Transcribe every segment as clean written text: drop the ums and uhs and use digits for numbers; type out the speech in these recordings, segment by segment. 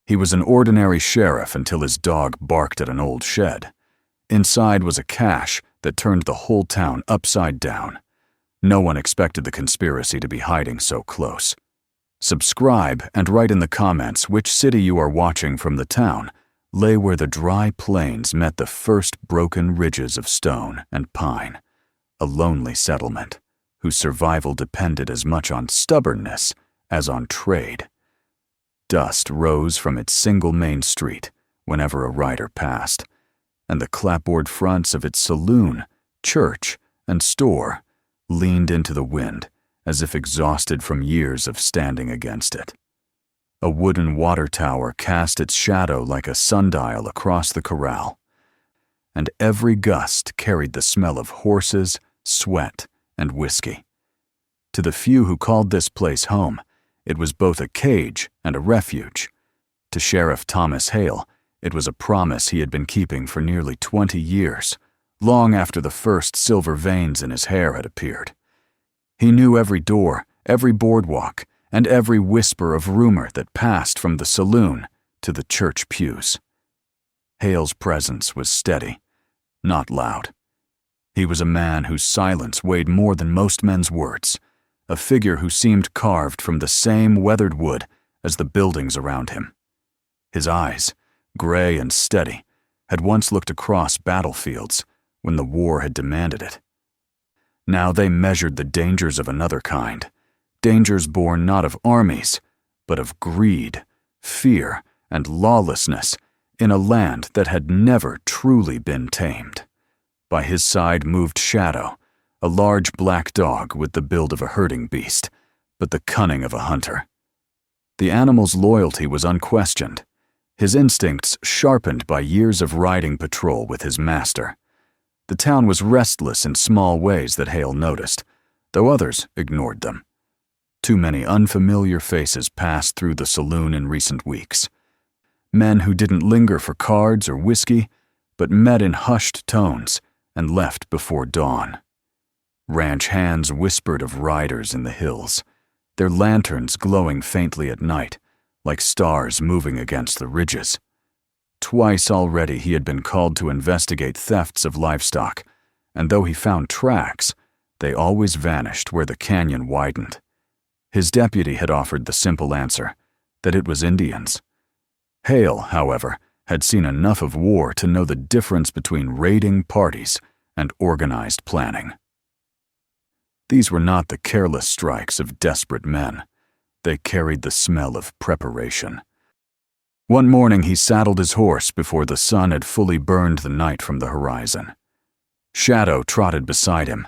He was an ordinary sheriff until his dog barked at an old shed. Inside was a cache that turned the whole town upside down. No one expected the conspiracy to be hiding so close. Subscribe and write in the comments which city you are watching from. The town lay where the dry plains met the first broken ridges of stone and pine, a lonely settlement whose survival depended as much on stubbornness as on trade. Dust rose from its single main street whenever a rider passed, and the clapboard fronts of its saloon, church, and store leaned into the wind as if exhausted from years of standing against it. A wooden water tower cast its shadow like a sundial across the corral, and every gust carried the smell of horses, sweat, and whiskey. To the few who called this place home, it was both a cage and a refuge. To Sheriff Thomas Hale, it was a promise he had been keeping for nearly 20 years, long after the first silver veins in his hair had appeared. He knew every door, every boardwalk, and every whisper of rumor that passed from the saloon to the church pews. Hale's presence was steady, not loud. He was a man whose silence weighed more than most men's words, a figure who seemed carved from the same weathered wood as the buildings around him. His eyes, gray and steady, had once looked across battlefields when the war had demanded it. Now they measured the dangers of another kind, dangers born not of armies, but of greed, fear, and lawlessness in a land that had never truly been tamed. By his side moved Shadow, a large black dog with the build of a herding beast, but the cunning of a hunter. The animal's loyalty was unquestioned, his instincts sharpened by years of riding patrol with his master. The town was restless in small ways that Hale noticed, though others ignored them. Too many unfamiliar faces passed through the saloon in recent weeks. Men who didn't linger for cards or whiskey, but met in hushed tones and left before dawn. Ranch hands whispered of riders in the hills, their lanterns glowing faintly at night, like stars moving against the ridges. Twice already he had been called to investigate thefts of livestock, and though he found tracks, they always vanished where the canyon widened. His deputy had offered the simple answer, that it was Indians. Hale, however, had seen enough of war to know the difference between raiding parties and organized planning. These were not the careless strikes of desperate men. They carried the smell of preparation. One morning he saddled his horse before the sun had fully burned the night from the horizon. Shadow trotted beside him,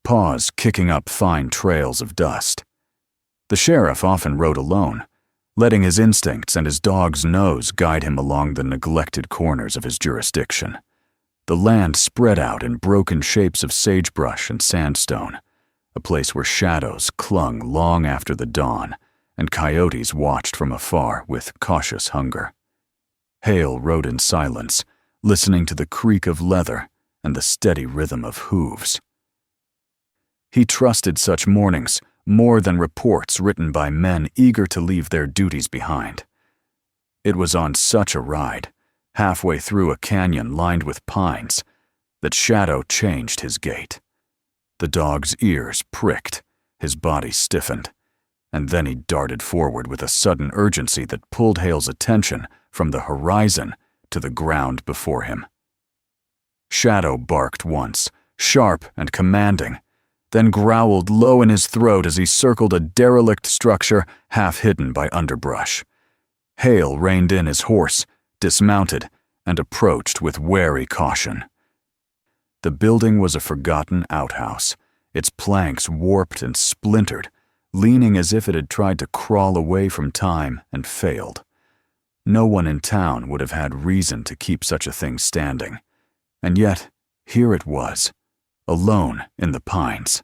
paws kicking up fine trails of dust. The sheriff often rode alone, letting his instincts and his dog's nose guide him along the neglected corners of his jurisdiction. The land spread out in broken shapes of sagebrush and sandstone, a place where shadows clung long after the dawn, and coyotes watched from afar with cautious hunger. Hale rode in silence, listening to the creak of leather and the steady rhythm of hooves. He trusted such mornings more than reports written by men eager to leave their duties behind. It was on such a ride, halfway through a canyon lined with pines, that Shadow changed his gait. The dog's ears pricked, his body stiffened, and then he darted forward with a sudden urgency that pulled Hale's attention from the horizon to the ground before him. Shadow barked once, sharp and commanding, then growled low in his throat as he circled a derelict structure half hidden by underbrush. Hale reined in his horse, dismounted, and approached with wary caution. The building was a forgotten outhouse, its planks warped and splintered, leaning as if it had tried to crawl away from time and failed. No one in town would have had reason to keep such a thing standing, and yet here it was, alone in the pines.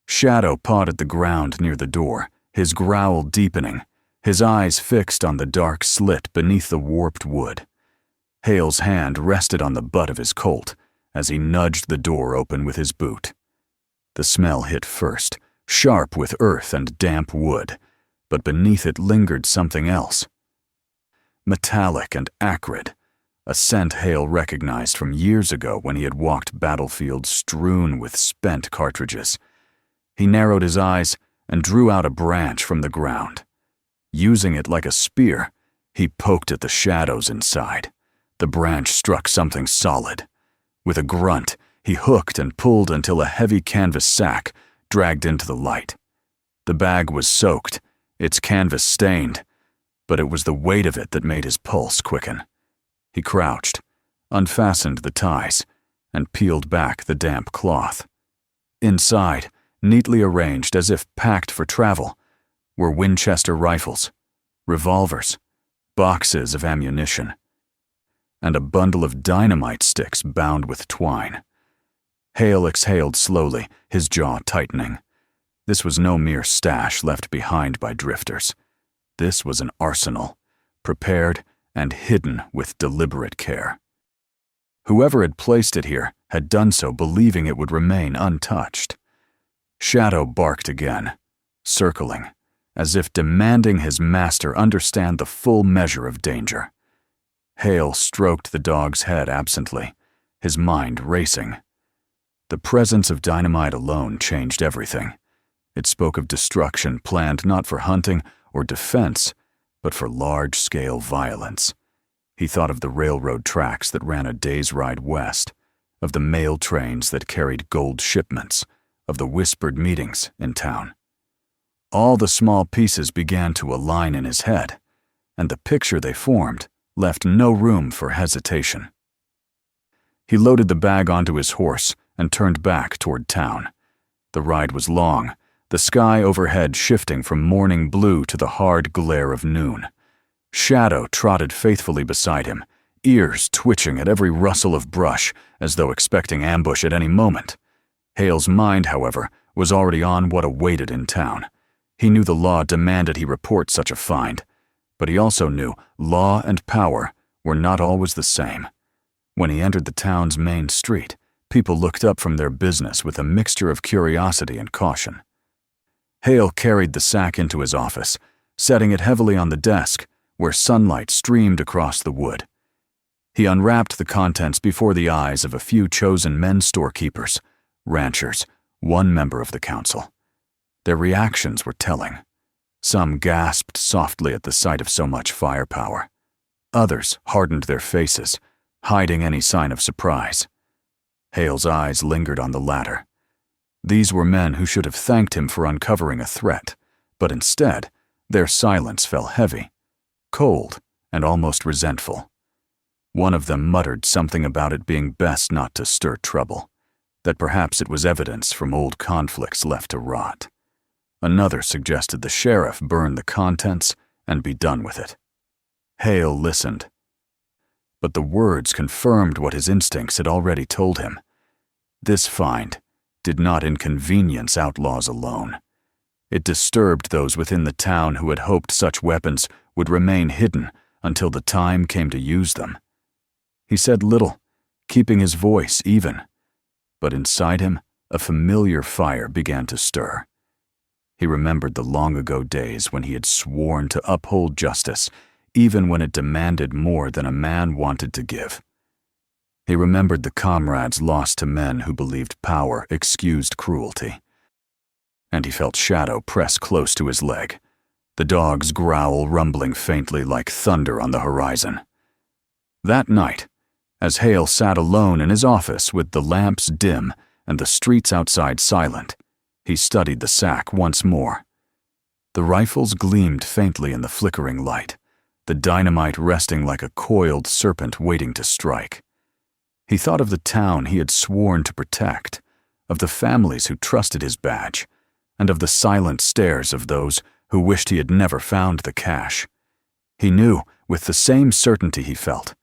Shadow pawed at the ground near the door, his growl deepening, his eyes fixed on the dark slit beneath the warped wood. Hale's hand rested on the butt of his Colt as he nudged the door open with his boot. The smell hit first, sharp with earth and damp wood, but beneath it lingered something else. metallic and acrid, a scent Hale recognized from years ago when he had walked battlefields strewn with spent cartridges. He narrowed his eyes and drew out a branch from the ground. Using it like a spear, he poked at the shadows inside. The branch struck something solid. With a grunt, he hooked and pulled until a heavy canvas sack dragged into the light. The bag was soaked, its canvas stained, but it was the weight of it that made his pulse quicken. He crouched, unfastened the ties, and peeled back the damp cloth. Inside, neatly arranged as if packed for travel, were Winchester rifles, revolvers, boxes of ammunition, and a bundle of dynamite sticks bound with twine. Hale exhaled slowly, his jaw tightening. This was no mere stash left behind by drifters. This was an arsenal, prepared and hidden with deliberate care. Whoever had placed it here had done so believing it would remain untouched. Shadow barked again, circling, as if demanding his master understand the full measure of danger. Hale stroked the dog's head absently, his mind racing. The presence of dynamite alone changed everything. It spoke of destruction planned not for hunting or defense, but for large-scale violence. He thought of the railroad tracks that ran a day's ride west, of the mail trains that carried gold shipments, of the whispered meetings in town. All the small pieces began to align in his head, and the picture they formed left no room for hesitation. He loaded the bag onto his horse and turned back toward town. The ride was long, the sky overhead shifting from morning blue to the hard glare of noon. Shadow trotted faithfully beside him, ears twitching at every rustle of brush as though expecting ambush at any moment. Hale's mind, however, was already on what awaited in town. He knew the law demanded he report such a find, but he also knew law and power were not always the same. When he entered the town's main street, people looked up from their business with a mixture of curiosity and caution. Hale carried the sack into his office, setting it heavily on the desk where sunlight streamed across the wood. He unwrapped the contents before the eyes of a few chosen men storekeepers, ranchers, one member of the council. Their reactions were telling. Some gasped softly at the sight of so much firepower. Others hardened their faces, hiding any sign of surprise. Hale's eyes lingered on the latter. These were men who should have thanked him for uncovering a threat, but instead, their silence fell heavy, cold, and almost resentful. One of them muttered something about it being best not to stir trouble, that perhaps it was evidence from old conflicts left to rot. Another suggested the sheriff burn the contents and be done with it. Hale listened. But the words confirmed what his instincts had already told him. This find did not inconvenience outlaws alone. It disturbed those within the town who had hoped such weapons would remain hidden until the time came to use them. He said little, keeping his voice even, but inside him a familiar fire began to stir. He remembered the long-ago days when he had sworn to uphold justice, even when it demanded more than a man wanted to give. He remembered the comrades lost to men who believed power excused cruelty. And he felt Shadow press close to his leg, the dog's growl rumbling faintly like thunder on the horizon. That night, as Hale sat alone in his office with the lamps dim and the streets outside silent, he studied the sack once more. The rifles gleamed faintly in the flickering light, the dynamite resting like a coiled serpent waiting to strike. He thought of the town he had sworn to protect, of the families who trusted his badge, and of the silent stares of those who wished he had never found the cache. He knew, with the same certainty he felt,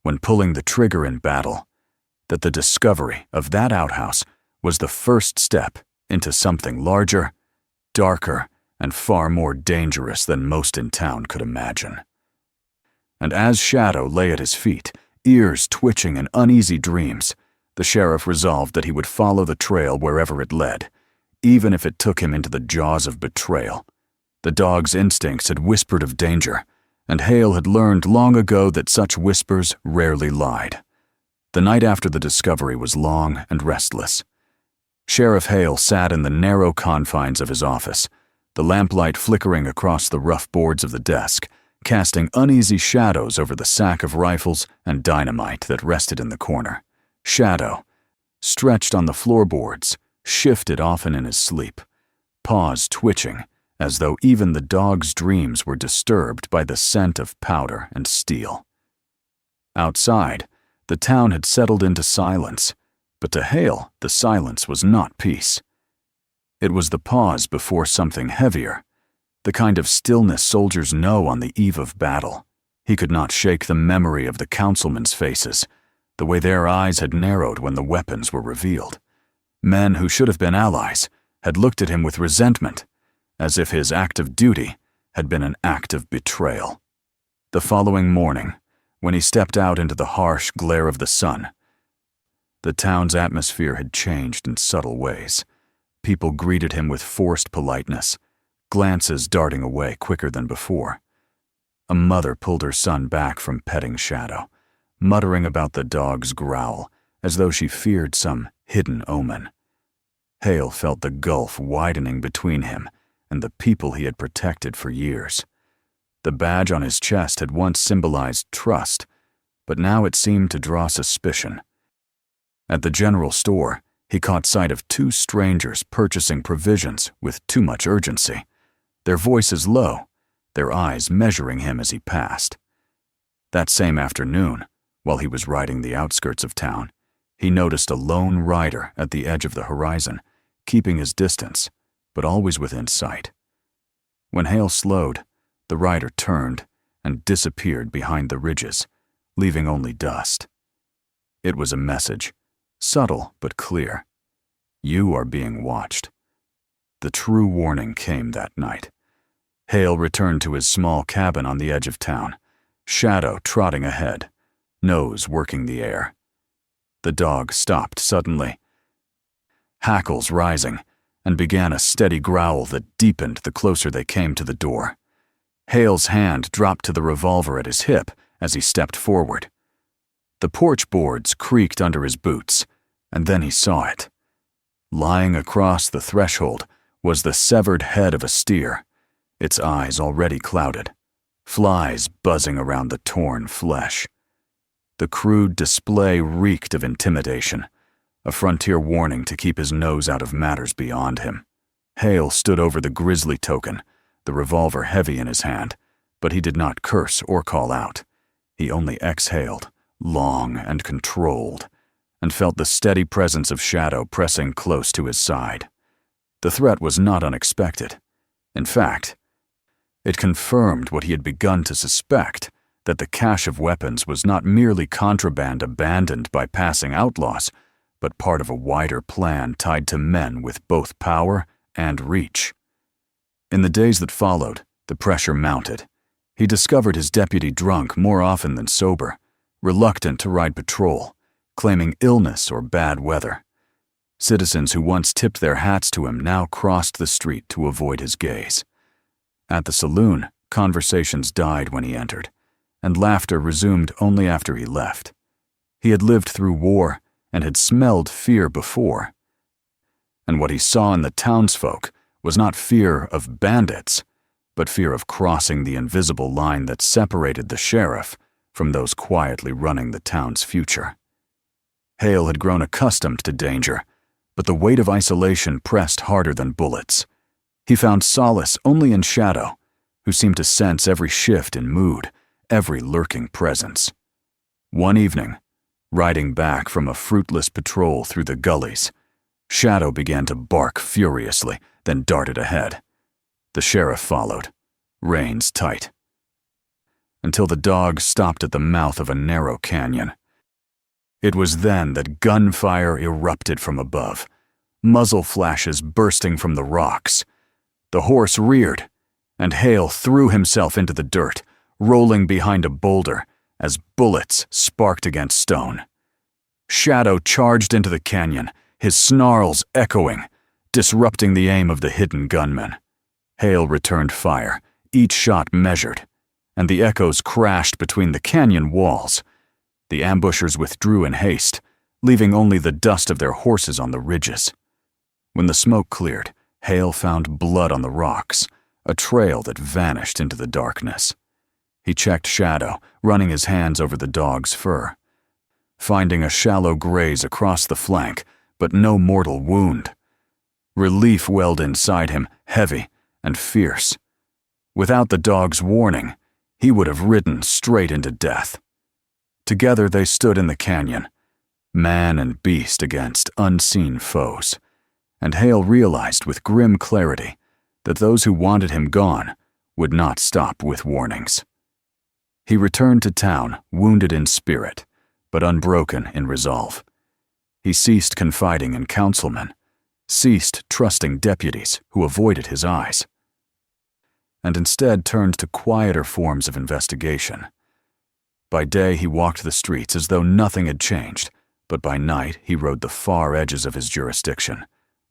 when pulling the trigger in battle, that the discovery of that outhouse was the first step into something larger, darker, and far more dangerous than most in town could imagine. And as Shadow lay at his feet, ears twitching in uneasy dreams, the sheriff resolved that he would follow the trail wherever it led, even if it took him into the jaws of betrayal. The dog's instincts had whispered of danger, and Hale had learned long ago that such whispers rarely lied. The night after the discovery was long and restless. Sheriff Hale sat in the narrow confines of his office, the lamplight flickering across the rough boards of the desk, casting uneasy shadows over the sack of rifles and dynamite that rested in the corner. Shadow, stretched on the floorboards, shifted often in his sleep, paws twitching, as though even the dog's dreams were disturbed by the scent of powder and steel. Outside, the town had settled into silence, but to Hale, the silence was not peace. It was the pause before something heavier, the kind of stillness soldiers know on the eve of battle. He could not shake the memory of the councilmen's faces, the way their eyes had narrowed when the weapons were revealed. Men who should have been allies had looked at him with resentment, as if his act of duty had been an act of betrayal. The following morning, when he stepped out into the harsh glare of the sun, the town's atmosphere had changed in subtle ways. People greeted him with forced politeness, glances darting away quicker than before. A mother pulled her son back from petting Shadow, muttering about the dog's growl, as though she feared some hidden omen. Hale felt the gulf widening between him and the people he had protected for years. The badge on his chest had once symbolized trust, but now it seemed to draw suspicion. At the general store, he caught sight of two strangers purchasing provisions with too much urgency, their voices low, their eyes measuring him as he passed. That same afternoon, while he was riding the outskirts of town, he noticed a lone rider at the edge of the horizon, keeping his distance, but always within sight. When Hale slowed, the rider turned and disappeared behind the ridges, leaving only dust. It was a message, subtle but clear. You are being watched. The true warning came that night. Hale returned to his small cabin on the edge of town, Shadow trotting ahead, nose working the air. The dog stopped suddenly, hackles rising, and began a steady growl that deepened the closer they came to the door. Hale's hand dropped to the revolver at his hip as he stepped forward. The porch boards creaked under his boots, and then he saw it. Lying across the threshold was the severed head of a steer, its eyes already clouded, flies buzzing around the torn flesh. The crude display reeked of intimidation, a frontier warning to keep his nose out of matters beyond him. Hale stood over the grisly token, the revolver heavy in his hand, but he did not curse or call out. He only exhaled, long and controlled, and felt the steady presence of Shadow pressing close to his side. The threat was not unexpected. In fact, it confirmed what he had begun to suspect, that the cache of weapons was not merely contraband abandoned by passing outlaws, but part of a wider plan tied to men with both power and reach. In the days that followed, the pressure mounted. He discovered his deputy drunk more often than sober, reluctant to ride patrol, claiming illness or bad weather. Citizens who once tipped their hats to him now crossed the street to avoid his gaze. At the saloon, conversations died when he entered, and laughter resumed only after he left. He had lived through war and had smelled fear before. And what he saw in the townsfolk was not fear of bandits, but fear of crossing the invisible line that separated the sheriff from those quietly running the town's future. Hale had grown accustomed to danger, but the weight of isolation pressed harder than bullets. He found solace only in Shadow, who seemed to sense every shift in mood, every lurking presence. One evening, riding back from a fruitless patrol through the gullies, Shadow began to bark furiously, then darted ahead. The sheriff followed, reins tight, until the dog stopped at the mouth of a narrow canyon. It was then that gunfire erupted from above, muzzle flashes bursting from the rocks. The horse reared, and Hale threw himself into the dirt, rolling behind a boulder as bullets sparked against stone. Shadow charged into the canyon, his snarls echoing, disrupting the aim of the hidden gunman. Hale returned fire, each shot measured, and the echoes crashed between the canyon walls. The ambushers withdrew in haste, leaving only the dust of their horses on the ridges. When the smoke cleared, Hale found blood on the rocks, a trail that vanished into the darkness. He checked Shadow, running his hands over the dog's fur, finding a shallow graze across the flank, but no mortal wound. Relief welled inside him, heavy and fierce. Without the dog's warning, he would have ridden straight into death. Together they stood in the canyon, man and beast against unseen foes, and Hale realized with grim clarity that those who wanted him gone would not stop with warnings. He returned to town, wounded in spirit, but unbroken in resolve. He ceased confiding in councilmen, ceased trusting deputies who avoided his eyes, and instead turned to quieter forms of investigation. By day he walked the streets as though nothing had changed, but by night he rode the far edges of his jurisdiction,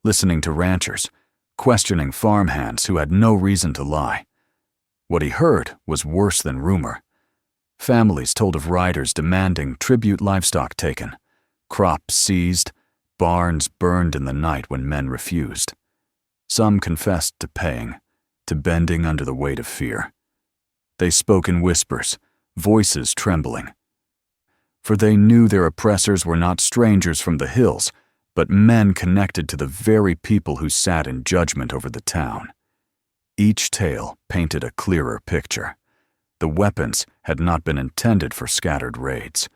listening to ranchers, questioning farmhands who had no reason to lie. What he heard was worse than rumor. Families told of riders demanding tribute livestock taken, crops seized, barns burned in the night when men refused. Some confessed to paying, to bending under the weight of fear. They spoke in whispers, voices trembling. For they knew their oppressors were not strangers from the hills, but men connected to the very people who sat in judgment over the town. Each tale painted a clearer picture. The weapons had not been intended for scattered raids.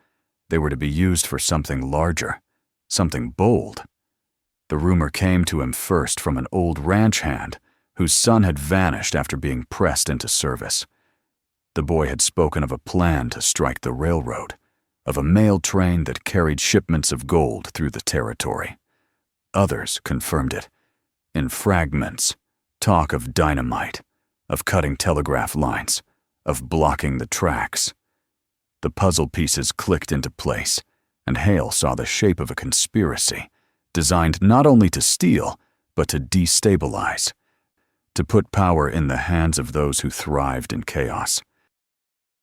They were to be used for something larger, something bold. The rumor came to him first from an old ranch hand whose son had vanished after being pressed into service. The boy had spoken of a plan to strike the railroad, of a mail train that carried shipments of gold through the territory. Others confirmed it. In fragments, talk of dynamite, of cutting telegraph lines, of blocking the tracks. The puzzle pieces clicked into place, and Hale saw the shape of a conspiracy designed not only to steal, but to destabilize, to put power in the hands of those who thrived in chaos.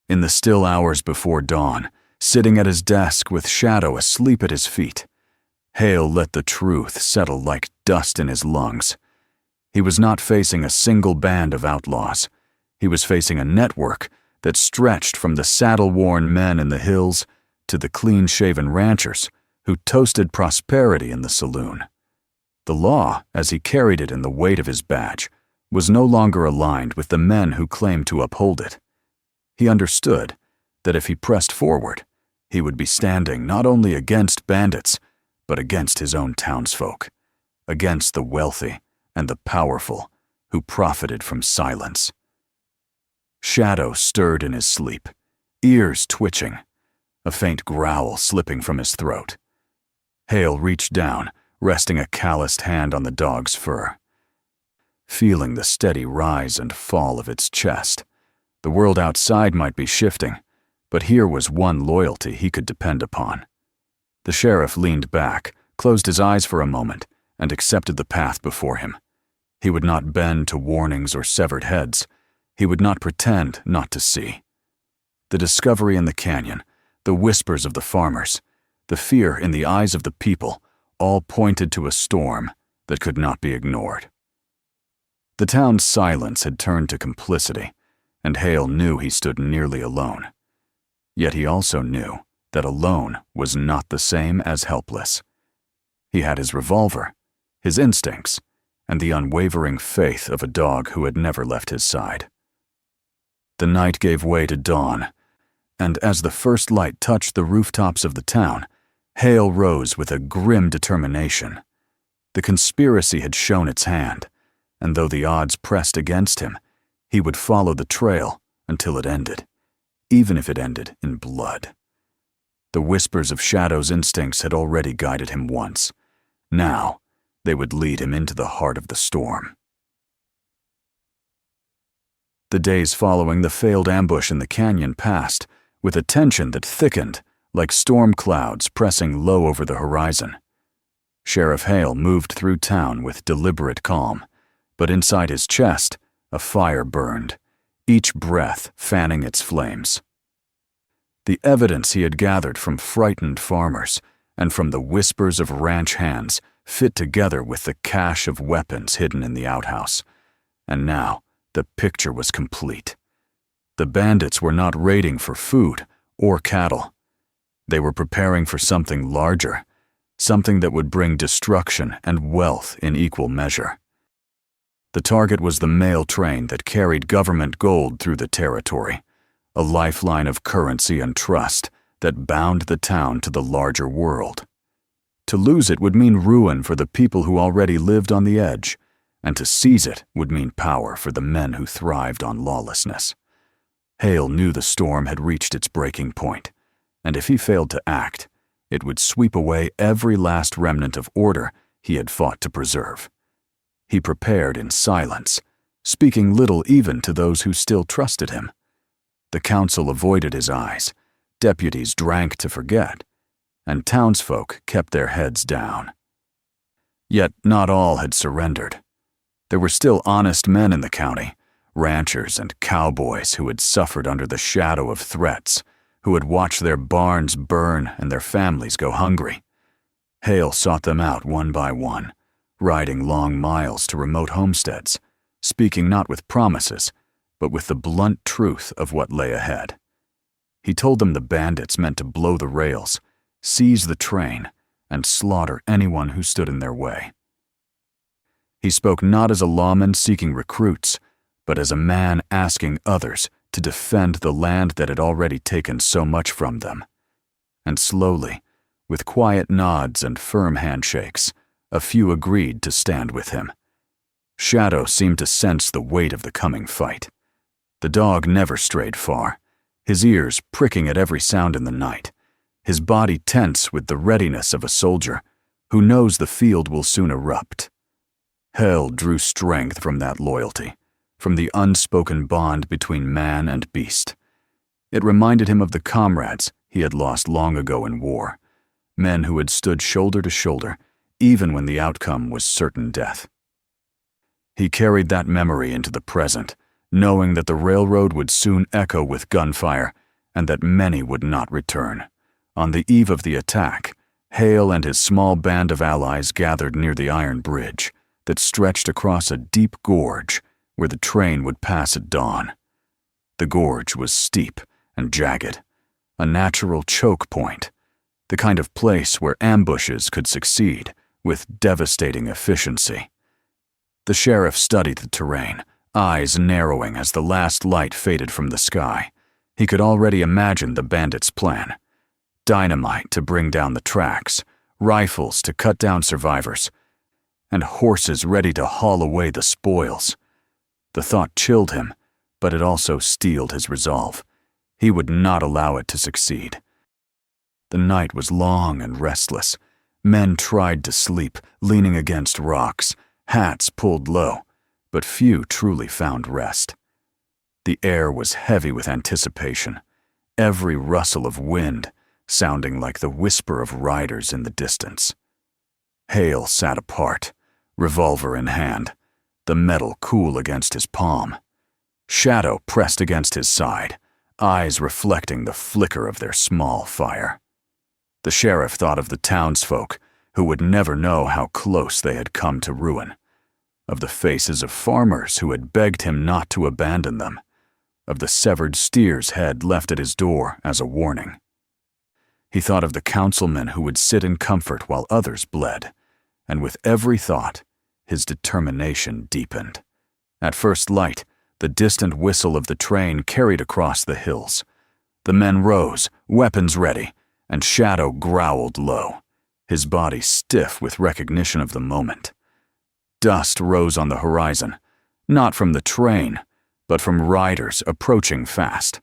In the still hours before dawn, sitting at his desk with Shadow asleep at his feet, Hale let the truth settle like dust in his lungs. He was not facing a single band of outlaws. He was facing a network that stretched from the saddle-worn men in the hills to the clean-shaven ranchers who toasted prosperity in the saloon. The law, as he carried it in the weight of his badge, was no longer aligned with the men who claimed to uphold it. He understood that if he pressed forward, he would be standing not only against bandits, but against his own townsfolk, against the wealthy and the powerful who profited from silence. Shadow stirred in his sleep, ears twitching, a faint growl slipping from his throat. Hale reached down, resting a calloused hand on the dog's fur. Feeling the steady rise and fall of its chest, the world outside might be shifting, but here was one loyalty he could depend upon. The sheriff leaned back, closed his eyes for a moment, and accepted the path before him. He would not bend to warnings or severed heads. He would not pretend not to see. The discovery in the canyon, the whispers of the farmers, the fear in the eyes of the people, all pointed to a storm that could not be ignored. The town's silence had turned to complicity, and Hale knew he stood nearly alone. Yet he also knew that alone was not the same as helpless. He had his revolver, his instincts, and the unwavering faith of a dog who had never left his side. The night gave way to dawn, and as the first light touched the rooftops of the town, Hale rose with a grim determination. The conspiracy had shown its hand, and though the odds pressed against him, he would follow the trail until it ended, even if it ended in blood. The whispers of Shadow's instincts had already guided him once. Now, they would lead him into the heart of the storm. The days following the failed ambush in the canyon passed, with a tension that thickened, like storm clouds pressing low over the horizon. Sheriff Hale moved through town with deliberate calm, but inside his chest, a fire burned, each breath fanning its flames. The evidence he had gathered from frightened farmers and from the whispers of ranch hands fit together with the cache of weapons hidden in the outhouse, and now the picture was complete. The bandits were not raiding for food or cattle. They were preparing for something larger, something that would bring destruction and wealth in equal measure. The target was the mail train that carried government gold through the territory, a lifeline of currency and trust that bound the town to the larger world. To lose it would mean ruin for the people who already lived on the edge, and to seize it would mean power for the men who thrived on lawlessness. Hale knew the storm had reached its breaking point, and if he failed to act, it would sweep away every last remnant of order he had fought to preserve. He prepared in silence, speaking little even to those who still trusted him. The council avoided his eyes, deputies drank to forget, and townsfolk kept their heads down. Yet not all had surrendered. There were still honest men in the county, ranchers and cowboys who had suffered under the shadow of threats, who had watched their barns burn and their families go hungry. Hale sought them out one by one, riding long miles to remote homesteads, speaking not with promises, but with the blunt truth of what lay ahead. He told them the bandits meant to blow the rails, seize the train, and slaughter anyone who stood in their way. He spoke not as a lawman seeking recruits, but as a man asking others to defend the land that had already taken so much from them. And slowly, with quiet nods and firm handshakes, a few agreed to stand with him. Shadow seemed to sense the weight of the coming fight. The dog never strayed far, his ears pricking at every sound in the night, his body tense with the readiness of a soldier who knows the field will soon erupt. Hale drew strength from that loyalty, from the unspoken bond between man and beast. It reminded him of the comrades he had lost long ago in war, men who had stood shoulder to shoulder, even when the outcome was certain death. He carried that memory into the present, knowing that the railroad would soon echo with gunfire and that many would not return. On the eve of the attack, Hale and his small band of allies gathered near the iron bridge that stretched across a deep gorge where the train would pass at dawn. The gorge was steep and jagged, a natural choke point, the kind of place where ambushes could succeed with devastating efficiency. The sheriff studied the terrain, eyes narrowing as the last light faded from the sky. He could already imagine the bandits' plan. Dynamite to bring down the tracks, rifles to cut down survivors, and horses ready to haul away the spoils. The thought chilled him, but it also steeled his resolve. He would not allow it to succeed. The night was long and restless. Men tried to sleep, leaning against rocks, hats pulled low, but few truly found rest. The air was heavy with anticipation, every rustle of wind sounding like the whisper of riders in the distance. Hale sat apart, revolver in hand, the metal cool against his palm. Shadow pressed against his side, eyes reflecting the flicker of their small fire. The sheriff thought of the townsfolk who would never know how close they had come to ruin, of the faces of farmers who had begged him not to abandon them, of the severed steer's head left at his door as a warning. He thought of the councilmen who would sit in comfort while others bled, and with every thought, his determination deepened. At first light, the distant whistle of the train carried across the hills. The men rose, weapons ready, and Shadow growled low, his body stiff with recognition of the moment. Dust rose on the horizon, not from the train, but from riders approaching fast.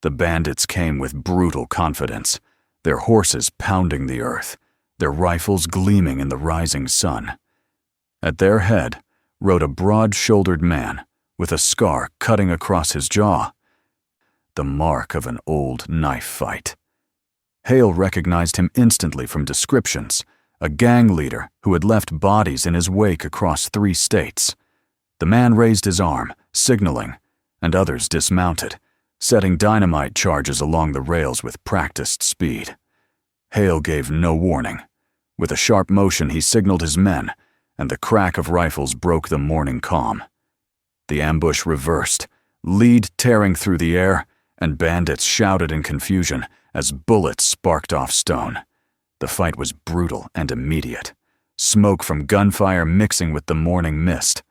The bandits came with brutal confidence, their horses pounding the earth, their rifles gleaming in the rising sun. At their head rode a broad-shouldered man with a scar cutting across his jaw, the mark of an old knife fight. Hale recognized him instantly from descriptions, a gang leader who had left bodies in his wake across 3 states. The man raised his arm, signaling, and others dismounted, setting dynamite charges along the rails with practiced speed. Hale gave no warning. With a sharp motion, he signaled his men, and the crack of rifles broke the morning calm. The ambush reversed, lead tearing through the air, and bandits shouted in confusion as bullets sparked off stone. The fight was brutal and immediate, smoke from gunfire mixing with the morning mist.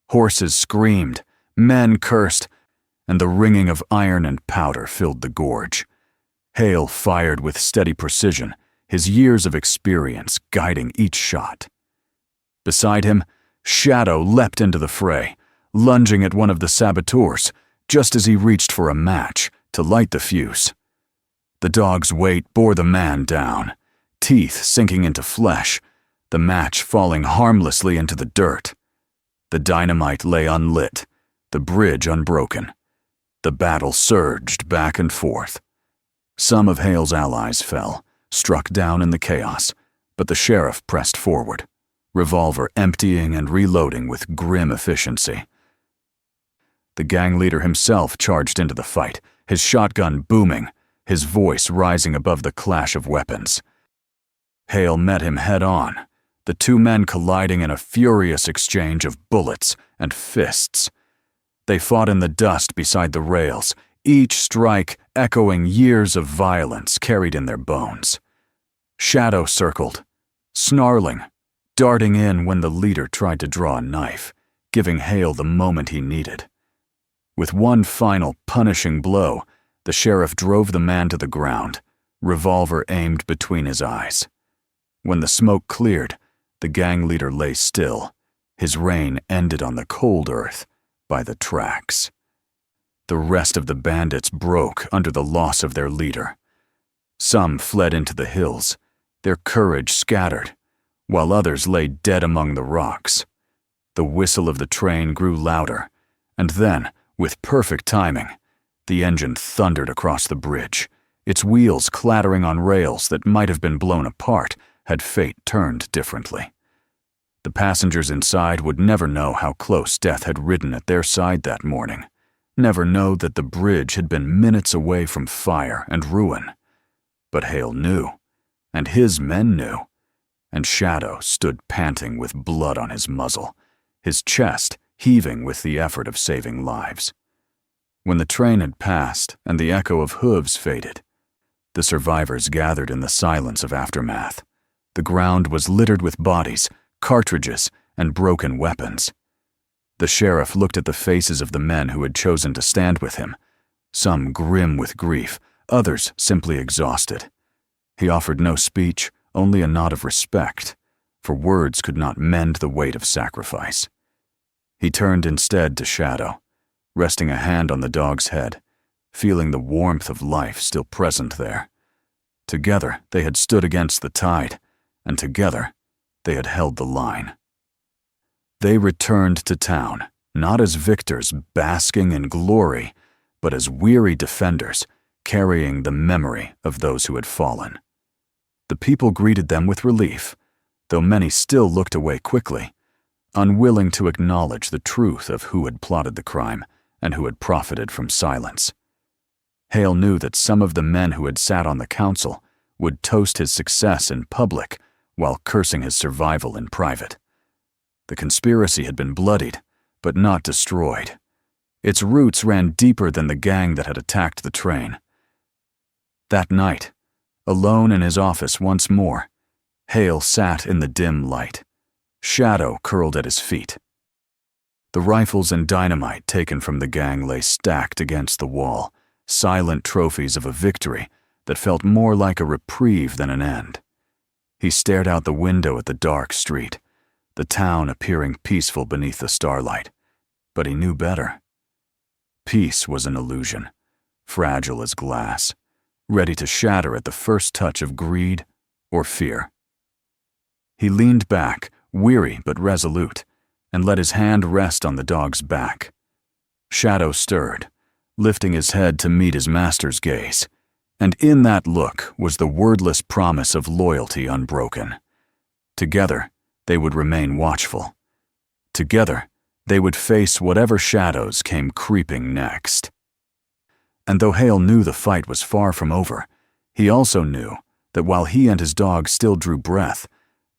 Horses screamed, men cursed, and the ringing of iron and powder filled the gorge. Hale fired with steady precision, his years of experience guiding each shot. Beside him, Shadow leapt into the fray, lunging at one of the saboteurs just as he reached for a match to light the fuse. The dog's weight bore the man down, teeth sinking into flesh, the match falling harmlessly into the dirt. The dynamite lay unlit, the bridge unbroken. The battle surged back and forth. Some of Hale's allies fell, struck down in the chaos, but the sheriff pressed forward, revolver emptying and reloading with grim efficiency. The gang leader himself charged into the fight, his shotgun booming, his voice rising above the clash of weapons. Hale met him head-on, the two men colliding in a furious exchange of bullets and fists. They fought in the dust beside the rails, each strike echoing years of violence carried in their bones. Shadow circled, snarling, darting in when the leader tried to draw a knife, giving Hale the moment he needed. With one final punishing blow, the sheriff drove the man to the ground, revolver aimed between his eyes. When the smoke cleared, the gang leader lay still, his reign ended on the cold earth by the tracks. The rest of the bandits broke under the loss of their leader. Some fled into the hills, their courage scattered, while others lay dead among the rocks. The whistle of the train grew louder, and then, with perfect timing, the engine thundered across the bridge, its wheels clattering on rails that might have been blown apart had fate turned differently. The passengers inside would never know how close death had ridden at their side that morning, never know that the bridge had been minutes away from fire and ruin. But Hale knew, and his men knew, and Shadow stood panting with blood on his muzzle, his chest heaving with the effort of saving lives. When the train had passed and the echo of hooves faded, the survivors gathered in the silence of aftermath. The ground was littered with bodies, cartridges, and broken weapons. The sheriff looked at the faces of the men who had chosen to stand with him, some grim with grief, others simply exhausted. He offered no speech, only a nod of respect, for words could not mend the weight of sacrifice. He turned instead to Shadow, resting a hand on the dog's head, feeling the warmth of life still present there. Together they had stood against the tide, and together they had held the line. They returned to town, not as victors basking in glory, but as weary defenders carrying the memory of those who had fallen. The people greeted them with relief, though many still looked away quickly, unwilling to acknowledge the truth of who had plotted the crime and who had profited from silence. Hale knew that some of the men who had sat on the council would toast his success in public while cursing his survival in private. The conspiracy had been bloodied, but not destroyed. Its roots ran deeper than the gang that had attacked the train. That night, alone in his office once more, Hale sat in the dim light. Shadow curled at his feet. The rifles and dynamite taken from the gang lay stacked against the wall, silent trophies of a victory that felt more like a reprieve than an end. He stared out the window at the dark street, the town appearing peaceful beneath the starlight, but he knew better. Peace was an illusion, fragile as glass, ready to shatter at the first touch of greed or fear. He leaned back, weary but resolute, and let his hand rest on the dog's back. Shadow stirred, lifting his head to meet his master's gaze, and in that look was the wordless promise of loyalty unbroken. Together, they would remain watchful. Together, They would face whatever shadows came creeping next. And though Hale knew the fight was far from over, he also knew that while he and his dog still drew breath,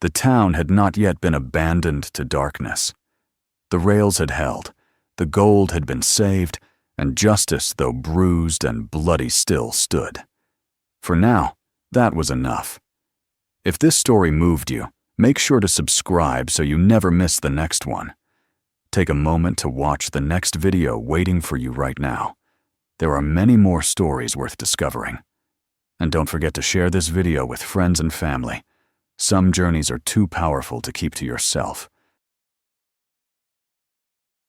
the town had not yet been abandoned to darkness. The rails had held, the gold had been saved, and justice, though bruised and bloody, still stood. For now, that was enough. If this story moved you, make sure to subscribe so you never miss the next one. Take a moment to watch the next video waiting for you right now. There are many more stories worth discovering. And don't forget to share this video with friends and family. Some journeys are too powerful to keep to yourself.